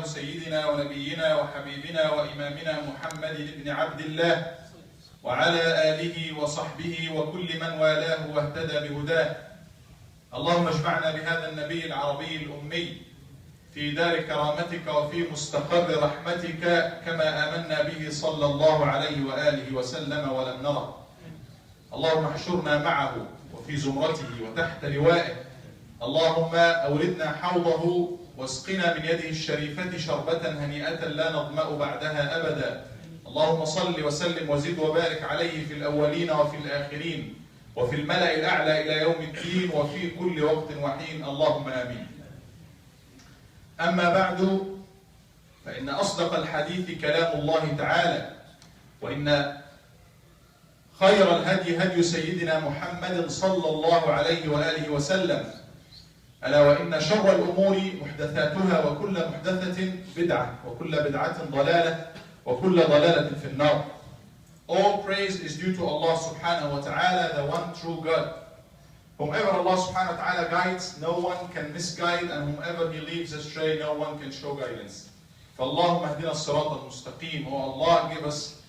سيدنا ونبينا وحبيبنا وإمامنا محمد بن عبد الله وعلى آله وصحبه وكل من والاه واهتدى بهداه. اللهم اجمعنا بهذا النبي العربي الأمي في دار كرامتك وفي مستقر رحمتك كما آمنا به صلى الله عليه وآله وسلم ولم نره. اللهم احشرنا معه وفي زمرته وتحت لوائه. اللهم أوردنا حوضه واسقنا من يده الشريفة شربة هنيئة لا نظمأ بعدها أبدا. اللهم صل وسلم وزد وبارك عليه في الأولين وفي الآخرين وفي الملأ الأعلى إلى يوم الدين وفي كل وقت وحين. اللهم آمين. أما بعد، فإن أصدق الحديث كلام الله تعالى، وإن خير الهدي هدي سيدنا محمد صلى الله عليه وآله وسلم، ألا وإن شر الأمور محدثاتها وكل محدثة بدعة وكل بدعة ضلالة وكل ضلالة في النار. All praise is due to Allah subhanahu wa ta'ala, the one true God. Whomever Allah subhanahu wa ta'ala guides, no one can misguide, and whomever He leaves astray, no one can show guidance. فَاللَّهُمَّ اهْدِنَا الصِّرَاطَ الْمُسْتَقِيمِ. Oh Allah, give us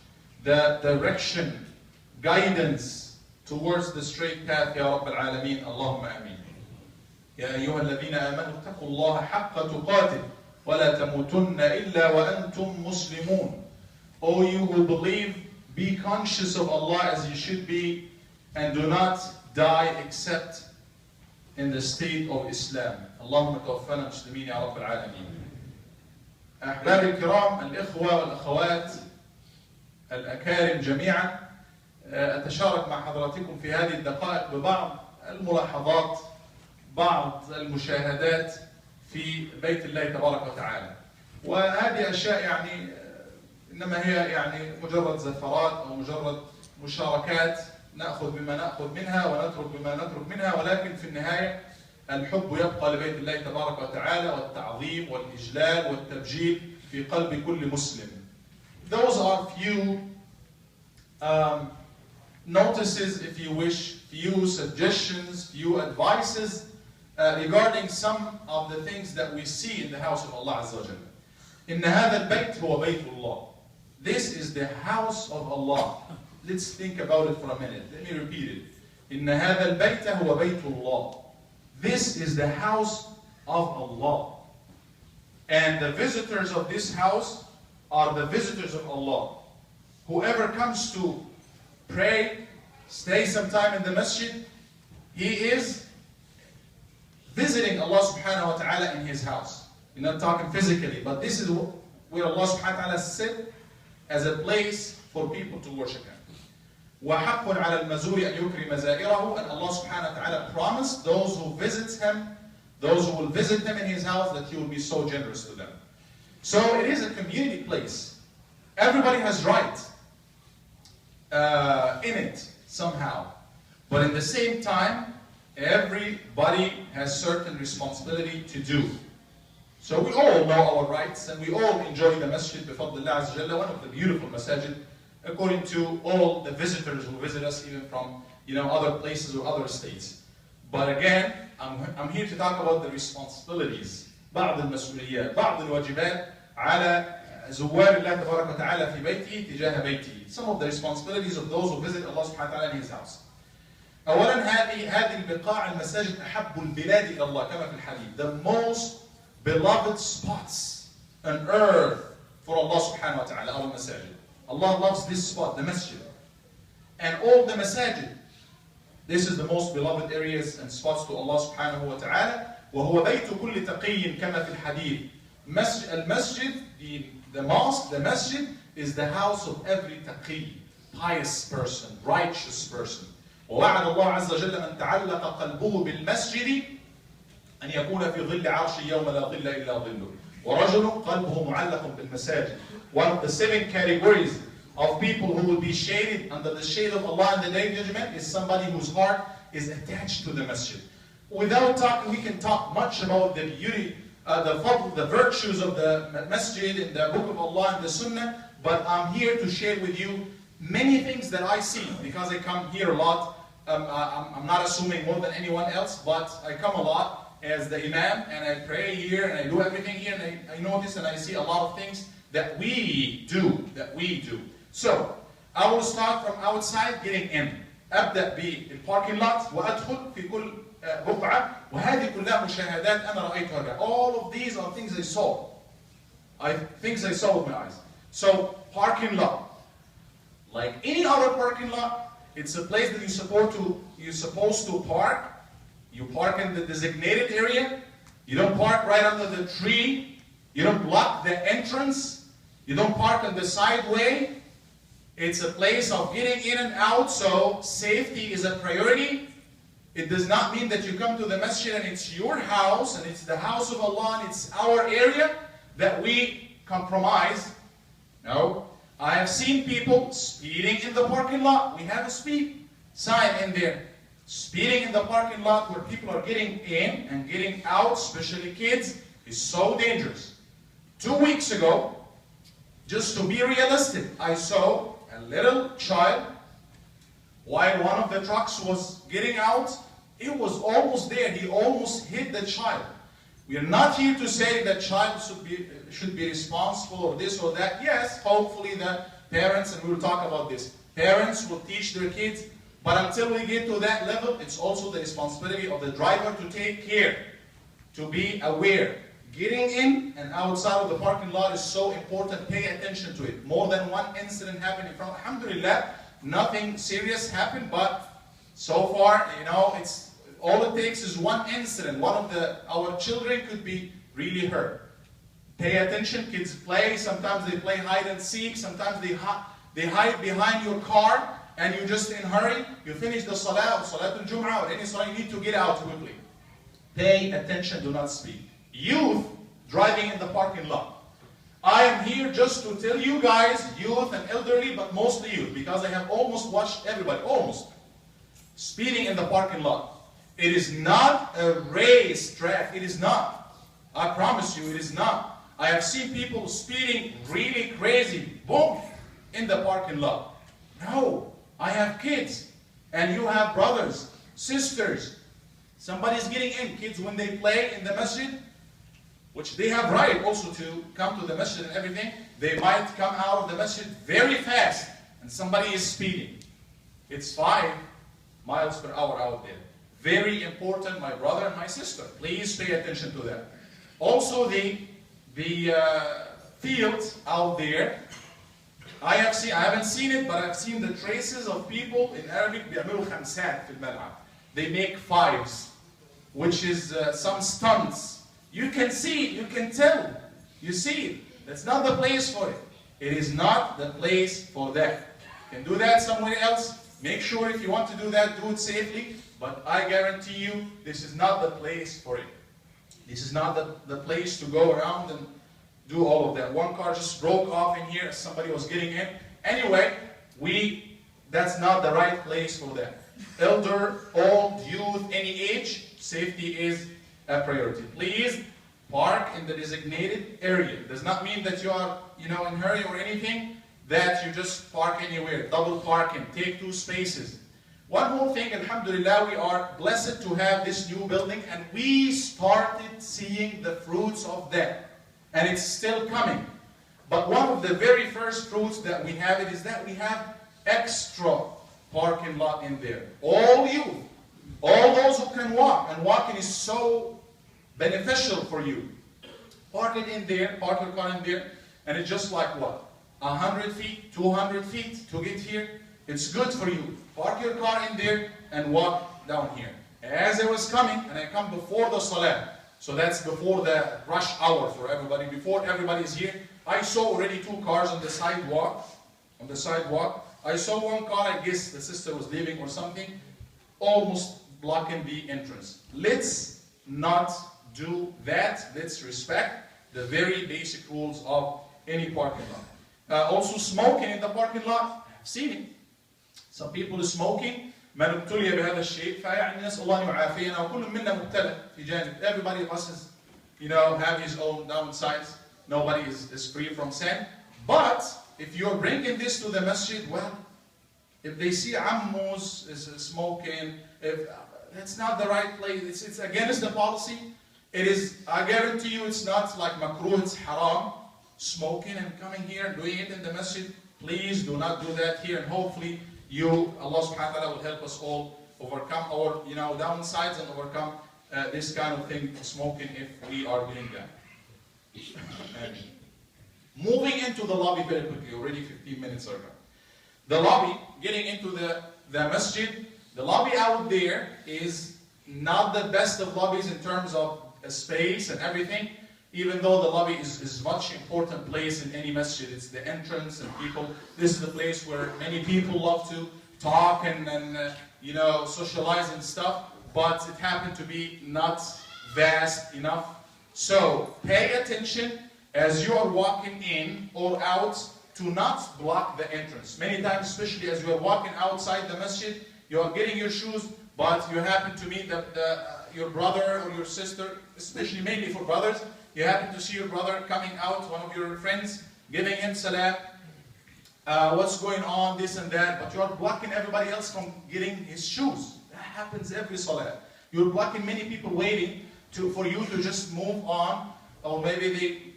the direction, guidance towards the straight path, Ya Rabb al-Alameen. Allahumma ameen. يا أيها الذين آمنوا اتقوا الله حق تقاته ولا تموتن إلا وأنتم مسلمون. O you who believe, be conscious of Allah as you should be, and do not die except in the state of Islam. اللهم توفنا مسلمين يا رب العالمين. أحبابي الكرام، الإخوة والأخوات الأكارم جميعا، أتشارك مع حضراتكم في هذه الدقائق ببعض الملاحظات، بعض المشاهدات في بيت الله تبارك وتعالى. وهذه أشياء يعني إنما هي يعني مجرد زفرات أو مجرد مشاركات، نأخذ بما نأخذ منها ونترك بما نترك منها، ولكن في النهاية الحب يبقى لبيت الله تبارك وتعالى، والتعظيم والإجلال والتبجيل في قلب كل مسلم. Those are few notices, if you wish, few suggestions, few advices regarding some of the things that we see in the house of Allah Azza wa Jalla. إن هذا البيت هو بيت الله. This is the house of Allah. Let's think about it for a minute. Let me repeat it. إن هذا البيت هو بيت الله. This is the house of Allah. And the visitors of this house are the visitors of Allah. Whoever comes to pray, stay some time in the masjid, he is visiting Allah subhanahu wa ta'ala in his house. You're not talking physically, but this is where Allah subhanahu wa ta'ala set as a place for people to worship Him. وَحَقٌّ عَلَى الْمَزُورِ أَنْ يُكْرِمَ زَائِرَهُ. And Allah subhanahu wa ta'ala promised those who visit Him, those who will visit Him in His house, that He will be so generous to them. So it is a community place. Everybody has right in it somehow. But in the same time, everybody has certain responsibility to do. So we all know our rights, and we all enjoy the masjid bifadlillah azza jalla, one of the beautiful masajid, according to all the visitors who visit us, even from other places or other states. But again, I'm here to talk about the responsibilities, بعض المسؤوليات، بعض الواجبات على زوار الله تبارك وتعالى في بيته تجاه بيته. Some of the responsibilities of those who visit Allah subhanahu wa ta'ala in His house. أولا هذه البقاع المساجد أحب البلاد إلى الله كما في الحديث. The most beloved spots on earth for Allah subhanahu wa ta'ala are masajid. Allah loves this spot, the masjid. And all the masajid, this is the most beloved areas and spots to Allah subhanahu wa ta'ala. وهو بيت كل تقي كما في الحديث. Al-Masjid, the mosque, the masjid, is the house of every taqi, pious person, righteous person. ووعد الله عز وجل من تعلق قلبه بالمسجد أن يكون في ظل عرش يوم لا ظل إلا ظله. ورجل قلبه معلق بالمساجد. One of the 7 categories of people who will be shaded under the shade of Allah in the day of judgment is somebody whose heart is attached to the masjid. Without talking, we can talk much about the beauty, the virtues of the masjid in the book of Allah and the sunnah, but I'm here to share with you many things that I see, because I come here a lot. I'm not assuming more than anyone else, but I come a lot, as the imam, and I pray here, and I do everything here, and I notice and I see a lot of things that we do. So, I will start from outside getting in. أبدأ بالparking lot وأدخل في كل بقعة وهذه كلها مشاهدات أنا رأيتها. All of these are things I saw. Things I saw with my eyes. So, parking lot. Like any other parking lot, it's a place that you're supposed to park. You park in the designated area. You don't park right under the tree. You don't block the entrance. You don't park on the sideway. It's a place of getting in and out, so safety is a priority. It does not mean that you come to the masjid and it's your house and it's the house of Allah and it's our area that we compromise. No. I have seen people speeding in the parking lot. We have a speed sign in there. Speeding in the parking lot where people are getting in and getting out, especially kids, is so dangerous. 2 weeks ago, just to be realistic, I saw a little child, while one of the trucks was getting out, it was almost there. He almost hit the child. We are not here to say that child should be responsible or this or that. Yes, hopefully the parents, and we'll talk about this, parents will teach their kids, but until we get to that level, it's also the responsibility of the driver to take care, to be aware. Getting in and outside of the parking lot is so important. Pay attention to it. More than one incident happened in front. Alhamdulillah, nothing serious happened, but so far, it's all it takes is one incident. One of our children could be really hurt. Pay attention. Kids play. Sometimes they play hide and seek. Sometimes they hide behind your car, and you're just in a hurry. You finish the salah, or salatul jum'ah, or any salah, you need to get out quickly. Pay attention. Do not speak. Youth driving in the parking lot. I am here just to tell you guys, youth and elderly, but mostly youth, because I have almost watched everybody, almost, speeding in the parking lot. It is not a race track. It is not. I promise you, it is not. I have seen people speeding really crazy, boom, in the parking lot. No, I have kids, and you have brothers, sisters. Somebody's getting in. Kids, when they play in the masjid, which they have right also to come to the masjid and everything, they might come out of the masjid very fast, and somebody is speeding. It's 5 miles per hour out there. Very important, my brother and my sister. Please pay attention to that. Also the fields out there, I haven't seen it, but I've seen the traces of people in Arabic, بيعملوا خمسات في الملعب. They make 5s, which is some stunts. You can see it, you can tell. You see it. That's not the place for it. It is not the place for that. You can do that somewhere else. Make sure if you want to do that, do it safely. But I guarantee you, this is not the place for it. This is not the place to go around and do all of that. One car just broke off in here as somebody was getting in. Anyway, that's not the right place for that. Elder, old, youth, any age, safety is a priority. Please park in the designated area. It does not mean that you are, in a hurry or anything, that you just park anywhere. Double parking, take 2 spaces. One more thing, alhamdulillah, we are blessed to have this new building, and we started seeing the fruits of that. And it's still coming. But one of the very first fruits that we have is that we have extra parking lot in there. All youth, all those who can walk, and walking is so beneficial for you. Park it in there, park your car in there, and it's just like what? 100 feet, 200 feet to get here. It's good for you. Park your car in there and walk down here. As I was coming, and I come before the salah, so that's before the rush hour for everybody, before everybody is here, I saw already 2 cars on the sidewalk. I saw one car, I guess the sister was leaving or something, almost blocking the entrance. Let's not do that. Let's respect the very basic rules of any parking lot. Also smoking in the parking lot, I've seen it. Some people are smoking. من ابتلي بهذا الشيء فيعني نسأل الله أن يعافينا وكل منا مبتلى في جانب. Everybody of us is, have his own downsides. Nobody is free from sin. But if you're bringing this to the masjid, well, if they see ammus is smoking, that's not the right place. It's against the policy. It is, I guarantee you, it's not like makruh, it's haram. Smoking and coming here and doing it in the masjid. Please do not do that here, and hopefully Allah subhanahu wa ta'ala will help us all overcome our downsides and overcome this kind of thing, smoking, if we are doing that. And moving into the lobby very quickly, already 15 minutes are gone. The lobby, getting into the masjid, the lobby out there is not the best of lobbies in terms of space and everything, even though the lobby is much important place in any masjid. It's the entrance and people, this is the place where many people love to talk and socialize and stuff, but it happened to be not vast enough. So pay attention as you are walking in or out to not block the entrance. Many times, especially as you are walking outside the masjid, you are getting your shoes, but you happen to meet your brother or your sister, especially mainly for brothers. You happen to see your brother coming out, one of your friends, giving him salam. What's going on, this and that, but you are blocking everybody else from getting his shoes. That happens every salah. You're blocking many people waiting for you to just move on, or maybe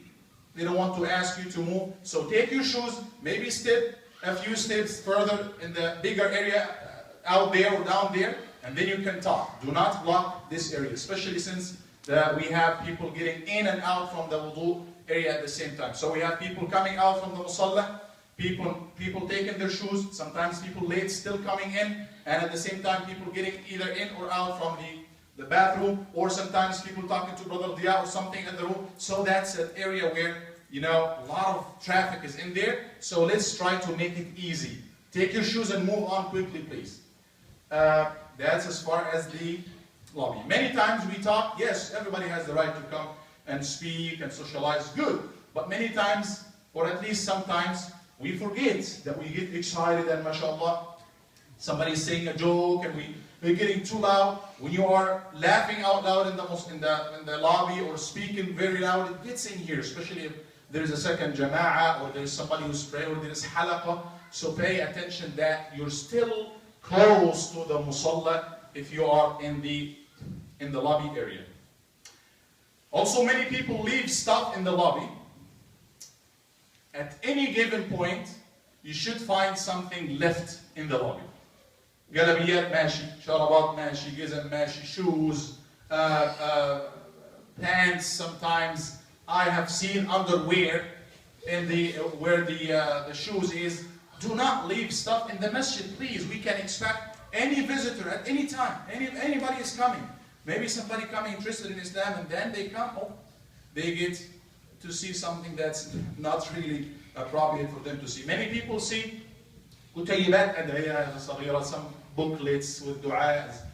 they don't want to ask you to move. So take your shoes, maybe step a few steps further in the bigger area out there or down there, and then you can talk. Do not block this area, especially since we have people getting in and out from the wudu area at the same time. So we have people coming out from the musalla, people taking their shoes, sometimes people late still coming in, and at the same time people getting either in or out from the bathroom, or sometimes people talking to Brother Dia or something in the room. So that's an area where a lot of traffic is in there. So let's try to make it easy. Take your shoes and move on quickly, please. That's as far as the lobby. Many times we talk, yes, everybody has the right to come and speak and socialize, good. But many times, or at least sometimes, we forget that we get excited and mashallah, somebody's saying a joke and we're getting too loud. When you are laughing out loud in the lobby or speaking very loud, it gets in here, especially if there's a second jama'ah or there's somebody who's praying or there's halaqah. So pay attention that you're still close to the musalla if you are in the lobby area. Also, many people leave stuff in the lobby. At any given point, you should find something left in the lobby. Galabiyat mashi, sharabat mashi, gizam mashi, shoes, pants sometimes. I have seen underwear in where the shoes is. Do not leave stuff in the masjid, please. We can expect any visitor at any time. Anybody is coming. Maybe somebody coming interested in Islam, and then they come, they get to see something that's not really appropriate for them to see. Many people see kutayyibat ad'iyah, some booklets with du'as,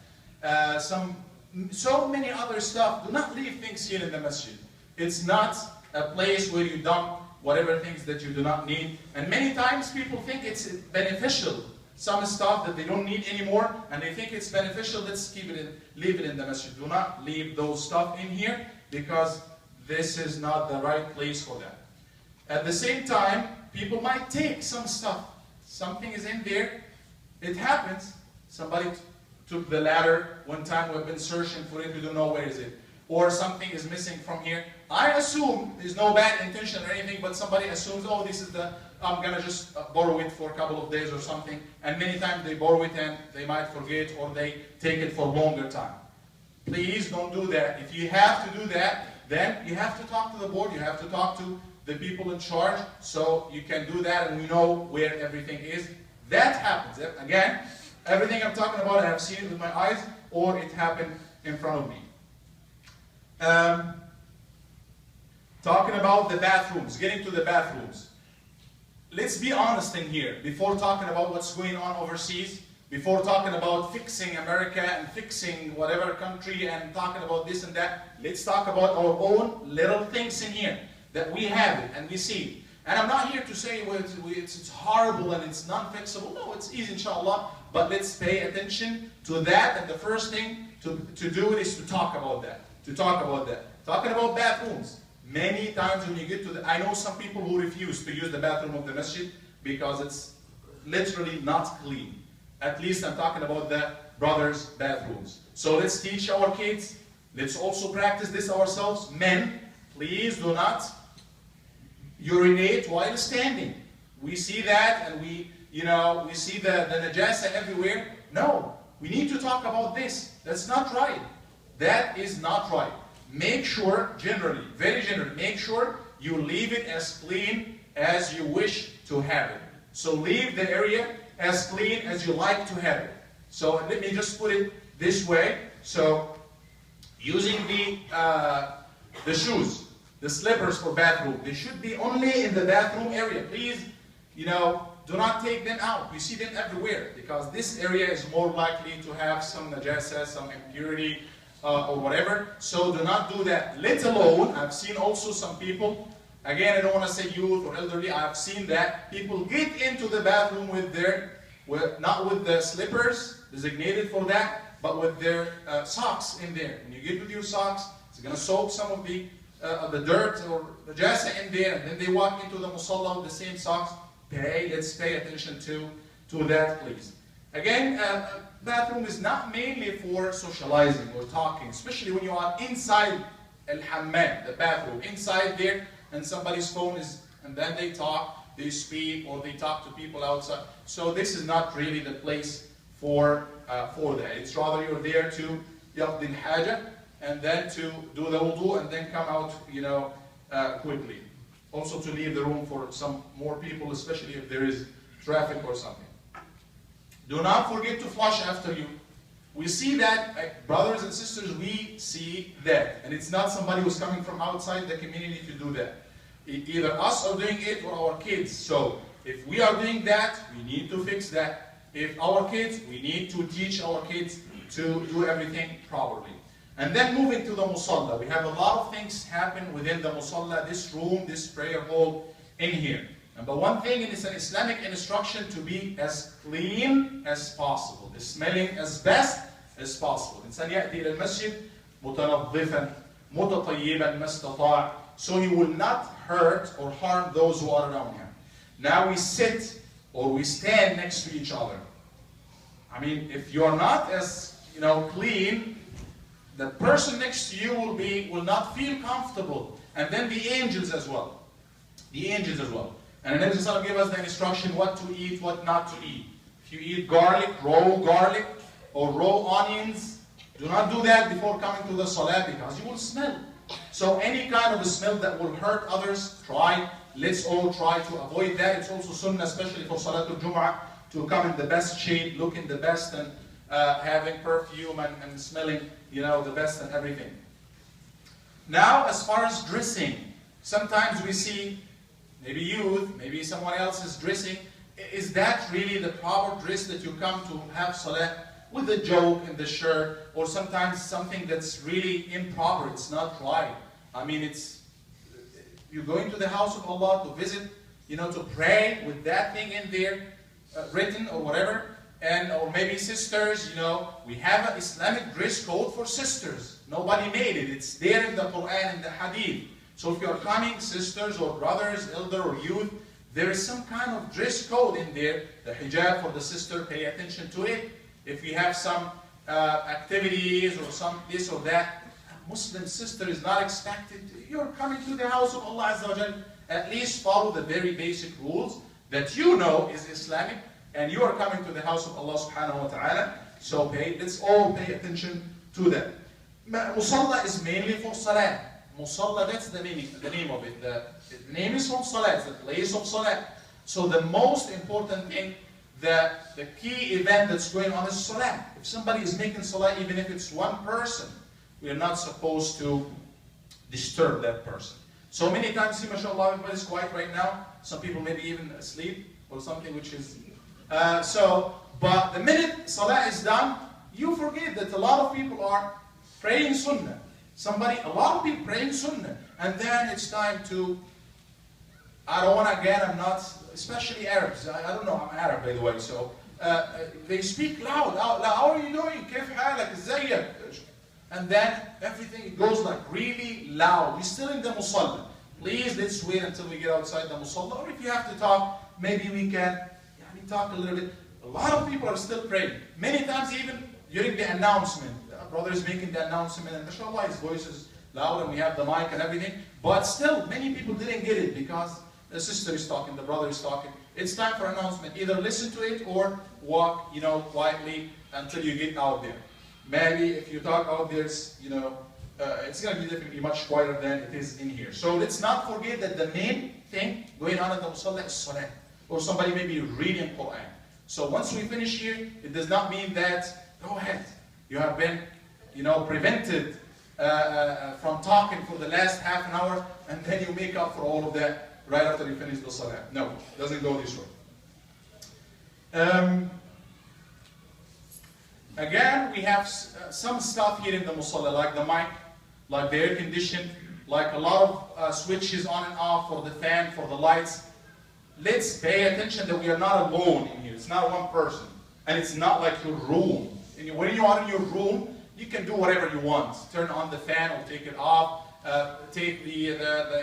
so many other stuff. Do not leave things here in the masjid. It's not a place where you dump whatever things that you do not need. And many times people think it's beneficial. Some stuff that they don't need anymore, and they think it's beneficial, let's leave it in the masjid. Do not leave those stuff in here, because this is not the right place for that. At the same time, people might take some stuff. Something is in there. It happens. Somebody took the ladder one time, we've been searching for it, we don't know where is it. Or something is missing from here. I assume, there's no bad intention or anything, but somebody assumes, oh, this is I'm going to just borrow it for a couple of days or something. And many times they borrow it and they might forget, or they take it for a longer time. Please don't do that. If you have to do that, then you have to talk to the board, you have to talk to the people in charge, so you can do that and we know where everything is. That happens. Again, everything I'm talking about, I have seen it with my eyes, or it happened in front of me. Talking about the bathrooms, getting to the bathrooms. Let's be honest in here, before talking about what's going on overseas, before talking about fixing America and fixing whatever country and talking about this and that, let's talk about our own little things in here, that we have it and we see it. And I'm not here to say well, it's horrible and it's non-fixable. No, it's easy, inshallah. But let's pay attention to that, and the first thing to do is to talk about that. Talking about bathrooms. Many times when you get to I know some people who refuse to use the bathroom of the masjid because it's literally not clean. At least I'm talking about the brothers' bathrooms. So let's teach our kids Let's also practice this ourselves. Men, please do not urinate while standing. We see that and we see the najasa everywhere. No, we need to talk about this. That's not right. That is not right. Make sure, generally, very generally, make sure you leave it as clean as you wish to have it. So leave the area as clean as you like to have it. So let me just put it this way. So using the shoes, the slippers for bathroom, they should be only in the bathroom area. Please, do not take them out. You see them everywhere because this area is more likely to have some najasa, some impurity, or whatever. So do not do that. Let alone, I've seen also some people, again, I don't want to say youth or elderly, I've seen that people get into the bathroom not with the slippers designated for that, but with their socks in there. When you get with your socks, it's going to soak some of the dirt or the najasa in there, and then they walk into the musalla with the same socks. Let's pay attention to that, please. Again, bathroom is not mainly for socializing or talking, especially when you are inside al-hammam, the bathroom, inside there, and somebody's phone is, and then they talk, they speak, or they talk to people outside. So this is not really the place for that. It's rather you're there to yaqdi al-haja, and then to do the wudu, and then come out, quickly. Also to leave the room for some more people, especially if there is traffic or something. Do not forget to flush after you. We see that, brothers and sisters, we see that. And it's not somebody who's coming from outside the community to do that. Either us are doing it or our kids. So if we are doing that, we need to fix that. If our kids, we need to teach our kids to do everything properly. And then moving to the musalla. We have a lot of things happen within the musalla, this room, this prayer hall in here. Number one thing, it is an Islamic instruction to be as clean as possible, smelling as best as possible. الإنسان يأتي إلى المسجد متنظفا متطيبا ما استطاع, so he will not hurt or harm those who are around him. Now we sit or we stand next to each other. I mean, if you are not as clean, the person next to you will not feel comfortable, and then the angels as well. The angels as well. And the Nabi Sallallahu Alaihi Wasallam gave us the instruction what to eat, what not to eat. If you eat garlic or raw onions, do not do that before coming to the salah because you will smell. So any kind of a smell that will hurt others, let's all try to avoid that. It's also sunnah, especially for Salatul Jum'ah, to come in the best shape, looking the best, and having perfume and smelling, the best and everything. Now, as far as dressing, sometimes we see maybe youth, maybe someone else is dressing. Is that really the proper dress that you come to have salah with a joke in the shirt, or sometimes something that's really improper? It's not right. I mean, you're going to the house of Allah to visit, to pray with that thing in there, written or whatever, or maybe sisters, we have an Islamic dress code for sisters. Nobody made it. It's there in the Quran and the Hadith. So if you're coming, sisters or brothers, elder or youth, there is some kind of dress code in there. The hijab for the sister, pay attention to it. If you have some activities or some this or that, a Muslim sister is not expected. You're coming to the house of Allah Azza wa Jal, at least follow the very basic rules that is Islamic, and you are coming to the house of Allah Subhanahu wa Ta'ala. So let's all pay attention to that. Musalla is mainly for salah. Musalla, that's the name of it. The name is from salah, it's the place of salah. So the most important thing, the key event that's going on is salah. If somebody is making salah, even if it's one person, we are not supposed to disturb that person. So many times, see, mashallah, everybody's quiet right now. Some people maybe even asleep or something, which is... but the minute salah is done, you forget that a lot of people are praying sunnah. A lot of people praying sunnah. And then it's time to... I'm not, especially Arabs. I don't know, I'm Arab, by the way, so... they speak loud. How are you doing? كيف حالك? ازيك? And then everything goes like really loud. We're still in the musalla. Please, let's wait until we get outside the musalla. Or if you have to talk, maybe we can talk a little bit. A lot of people are still praying. Many times even, during the announcement, brother is making the announcement, and mashallah, his voice is loud, and we have the mic and everything. But still, many people didn't get it because the sister is talking, the brother is talking. It's time for announcement. Either listen to it or walk, quietly until you get out there. Maybe if you talk out there, it's going to be definitely much quieter than it is in here. So let's not forget that the main thing going on in the musalla is salah, or somebody may be reading Quran. So once we finish here, it does not mean that, go ahead, you have been, prevented from talking for the last half an hour, and then you make up for all of that right after you finish the salah. No, it doesn't go this way. Again, we have some stuff here in the musalla, like the mic, like the air condition, like a lot of switches on and off for the fan, for the lights. Let's pay attention that we are not alone in here. It's not one person. And it's not like your room. When you are in your room, you can do whatever you want. Turn on the fan or take it off. Take the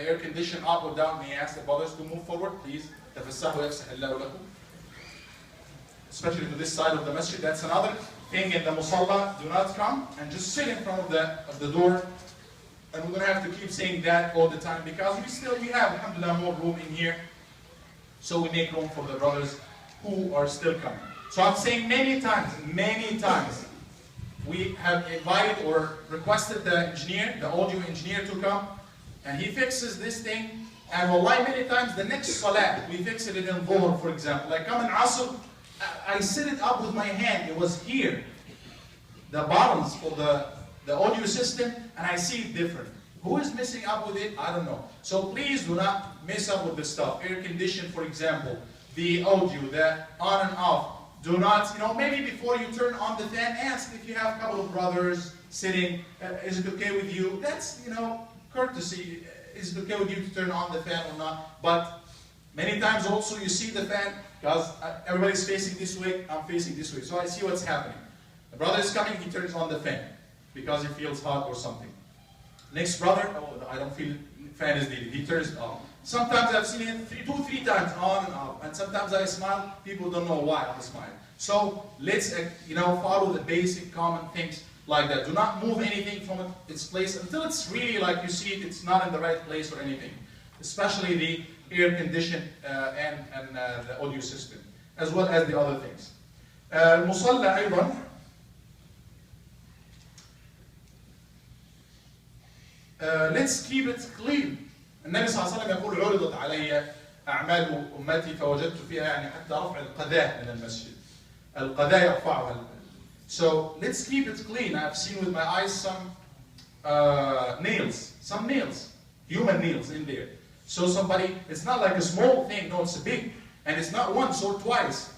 air condition up or down. May I ask the brothers to move forward, please? Especially to this side of the masjid. That's another thing in the musalla. Do not come and just sit in front of the door. And we're going to have to keep saying that all the time because we have, alhamdulillah, more room in here. So we make room for the brothers who are still coming. So I'm saying many times, we have invited or requested the engineer, the audio engineer to come, and he fixes this thing. And wallahi, many times the next salah, we fix it in Dhuhr, for example. Like come in Asr, I set it up with my hand. It was here, the buttons for the audio system, and I see it different. Who is messing up with it? I don't know. So please do not mess up with the stuff. Air condition, for example, the audio, the on and off. Do not, maybe before you turn on the fan, ask if you have a couple of brothers sitting. Is it okay with you? That's, courtesy. Is it okay with you to turn on the fan or not? But many times also you see the fan, because everybody's facing this way, I'm facing this way. So I see what's happening. The brother is coming, he turns on the fan because he feels hot or something. Next brother, I don't feel fan is needed. He turns it on. Sometimes I've seen it 2-3 times on and off, and sometimes I smile. People don't know why I'm smiling. So let's follow the basic common things like that. Do not move anything from its place until it's really like you see it. It's not in the right place or anything. Especially the air condition and the audio system, as well as the other things. المصلى أيضا. Let's keep it clean. النبي صلى الله عليه وسلم يقول عرضت علي أعمال أمتي فوجدت فيها حتى رفع القذاة من المسجد. القذاة يرفعها. So let's keep it clean. I've seen with my eyes some nails, human nails in there. So somebody, it's not like a small thing, no, it's big. And it's not once or twice.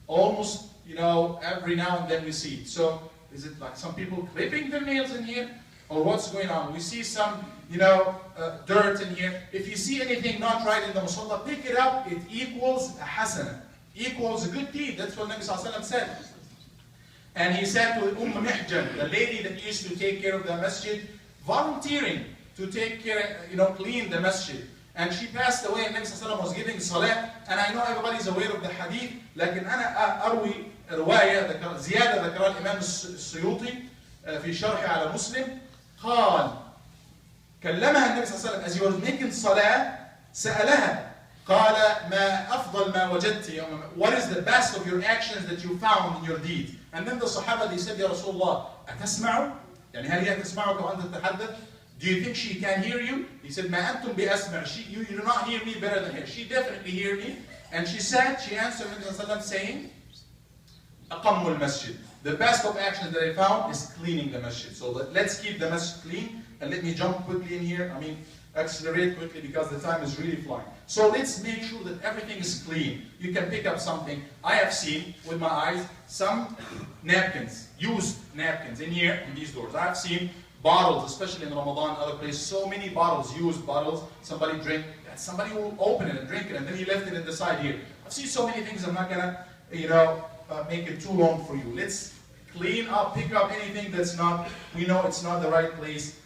Almost, every now and then we see it. So is it like some people clipping their nails in here? Or what's going on? We see some, dirt in here. If you see anything not right in the musalla, pick it up. It equals a hasana. Equals a good deed. That's what Nabi Sallallahu Alaihi Wasallam said. And he said to Mihjan, the lady that used to take care of the masjid, volunteering to take care, clean the masjid. And she passed away, and Nabi Sallallahu Alaihi Wasallam was giving salat. And I know everybody is aware of the hadith. لكن أنا أروي رواية زيادة ذكرها الإمام السيوطي في شرحه على مسلم. قال كلمها النبي صلى الله عليه وسلم as he was making صلاة سألها قال ما أفضل ما وجدت what is the best of your actions that you found in your deed. And then the Sahaba, they said, يا رسول الله أتسمع؟ يعني هل هي تسمعك وأنت تتحدث? Do you think she can hear you? He said ما أنتم بأسمع. You do not hear me better than her. She definitely hear me. And she answered النبي صلى الله عليه وسلم saying أقم المسجد. The best of actions that I found is cleaning the masjid. So let's keep the masjid clean. And let me jump quickly in here. Accelerate quickly because the time is really flying. So let's make sure that everything is clean. You can pick up something. I have seen with my eyes some napkins, used napkins in here in these doors. I've seen bottles, especially in Ramadan, other places, so many bottles, used bottles. Somebody will open it and drink it, and then he left it in the side here. I've seen so many things. I'm not gonna, make it too long for you. Let's clean up, pick up anything that's not, we know it's not the right place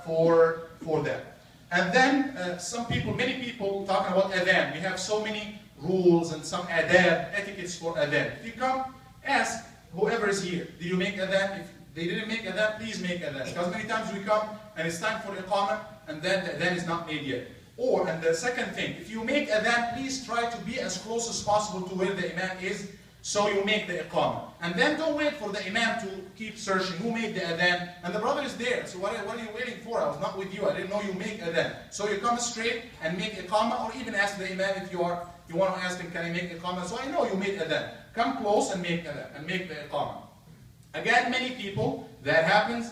for that. And then many people talking about adhan. We have so many rules and some adab, etiquettes for adhan. If you come, ask whoever is here, did you make adhan? If they didn't make adhan, please make adhan. Because many times we come and it's time for iqamah and then the adhan is not made yet. Or, and the second thing, if you make adhan, please try to be as close as possible to where the imam is, so you make the iqamah. And then don't wait for the imam to keep searching who made the adhan. And the brother is there, so what are you waiting for? I was not with you, I didn't know you make adhan. So you come straight and make iqamah, or even ask the imam if you want to ask him, can I make iqamah? So I know you made adhan. Come close and make adhan, and make the iqamah. Again, many people, that happens,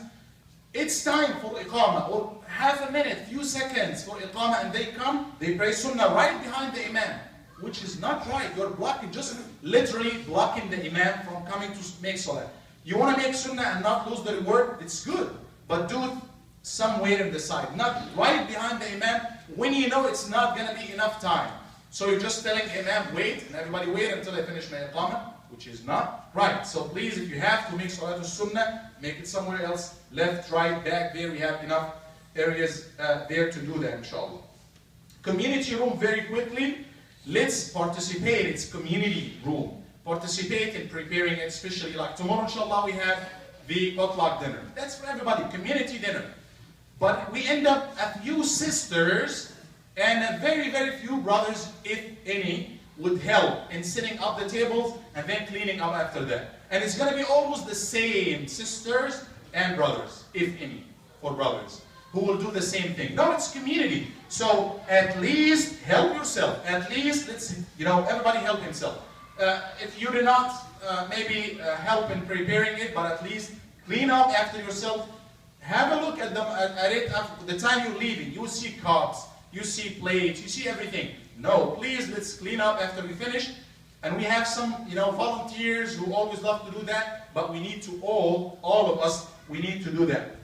it's time for iqamah, or half a minute, few seconds for iqamah, and they come, they pray sunnah right behind the imam, which is not right. You're blocking, just literally blocking the imam from coming to make salah. You want to make sunnah and not lose the reward, it's good, but do it somewhere in the side, not right behind the imam when you know it's not going to be enough time. So you're just telling the imam, wait, and everybody wait until I finish my iqamah, which is not right. So please, if you have to make Salatul Sunnah, make it somewhere else, left, right, back there. We have enough areas there to do that, inshallah. Community room, very quickly. Let's participate. It's community room. Participate in preparing it, especially like tomorrow, inshallah, we have the potluck dinner. That's for everybody, community dinner. But we end up a few sisters and a very, very few brothers, if any, would help in setting up the tables and then cleaning up after that. And it's going to be almost the same sisters and brothers, if any, for brothers, who will do the same thing. No, it's community. So at least help yourself. At least let's, everybody help himself. If you do not maybe help in preparing it, but at least clean up after yourself. Have a look at them at it after the time you're leaving. You see cups, you see plates, you see everything. No, please, let's clean up after we finish. And we have some, volunteers who always love to do that, but we need to all of us, we need to do that.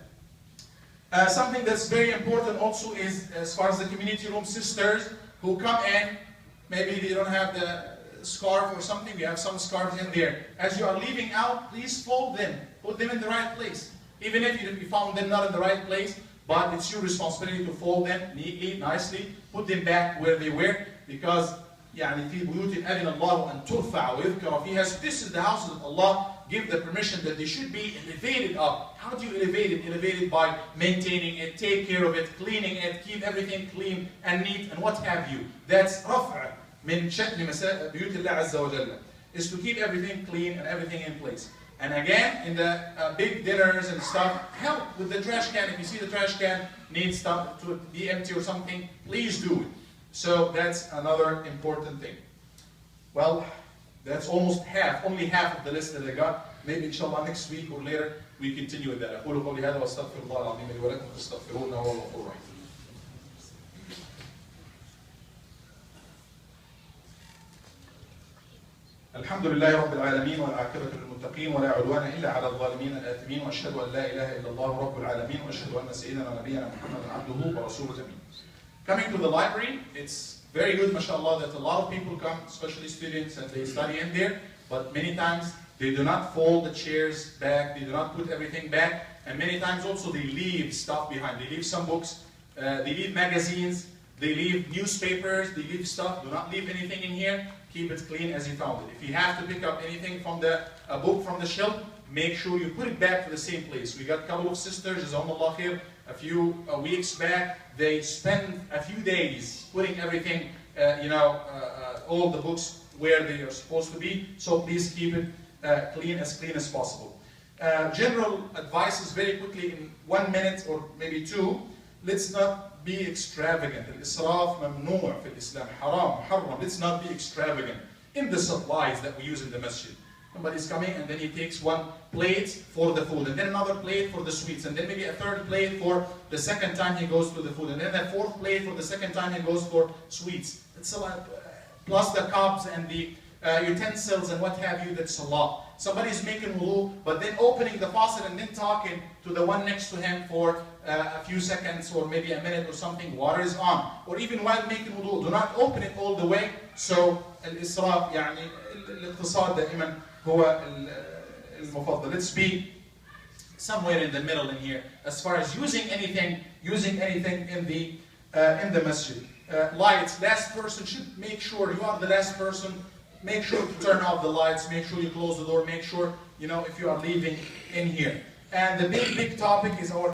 Something that's very important also is, as far as the community room sisters who come in, maybe they don't have the scarf or something, we have some scarves in there. As you are leaving out, please fold them, put them in the right place. Even if you found them not in the right place, but it's your responsibility to fold them neatly, nicely, put them back where they were, because في بيوت أذن الله أن ترفع ويذكر فيها. This is the house that Allah give the permission that they should be elevated up. How do you elevate it? Elevate it by maintaining it, take care of it, cleaning it, keep everything clean and neat and what have you. That's رفع من شأن بيوت الله عز وجل, is to keep everything clean and everything in place. And again, in the big dinners and stuff, help with the trash can. If you see the trash can needs stuff to be empty or something, please do it. So that's another important thing. Well, that's almost half, only half of the list that I got. Maybe inshallah next week or later we continue with that. أقول قولي هذا وأستغفر الله العظيم لي ولكم فاستغفروه إنه هو الغفور الرحيم. الحمد لله رب العالمين والعاقبة للمتقين ولا عدوان إلا على الظالمين الآثمين وأشهد أن لا إله إلا الله رب العالمين وأشهد أن سيدنا ونبينا محمدا عبده ورسوله الأمين. Coming to the library, it's very good, mashallah, that a lot of people come, especially students, and they study in there, but many times they do not fold the chairs back, they do not put everything back, and many times also they leave stuff behind. They leave some books, they leave magazines, they leave newspapers, they leave stuff. Do not leave anything in here. Keep it clean as you found it. If you have to pick up anything from a book from the shelf, make sure you put it back to the same place. We got a couple of sisters, Jazakumullah khair, a few weeks back. They spent a few days putting everything, all the books where they are supposed to be. So please keep it clean as possible. General advices very quickly in 1 minute or maybe 2. Let's not be extravagant. Al-israf mamnu' fi al-Islam. Haram, haram. Let's not be extravagant in the supplies that we use in the masjid. Somebody's coming and then he takes one plate for the food, and then another plate for the sweets, and then maybe a third plate for the second time he goes to the food, and then a fourth plate for the second time he goes for sweets. That's a lot. Plus the cups and the utensils and what have you, that's a lot. Somebody's making wudu, but then opening the faucet and then talking to the one next to him for a few seconds or maybe a minute or something, water is on. Or even while making wudu, do not open it all the way. So al-israf, الاقتصاد دائما هو المفضل. Let's be somewhere in the middle in here as far as using anything in the masjid. Lights, last person should make sure you are the last person make sure to turn off the lights, make sure you close the door, make sure, if you are leaving in here. And the big topic is our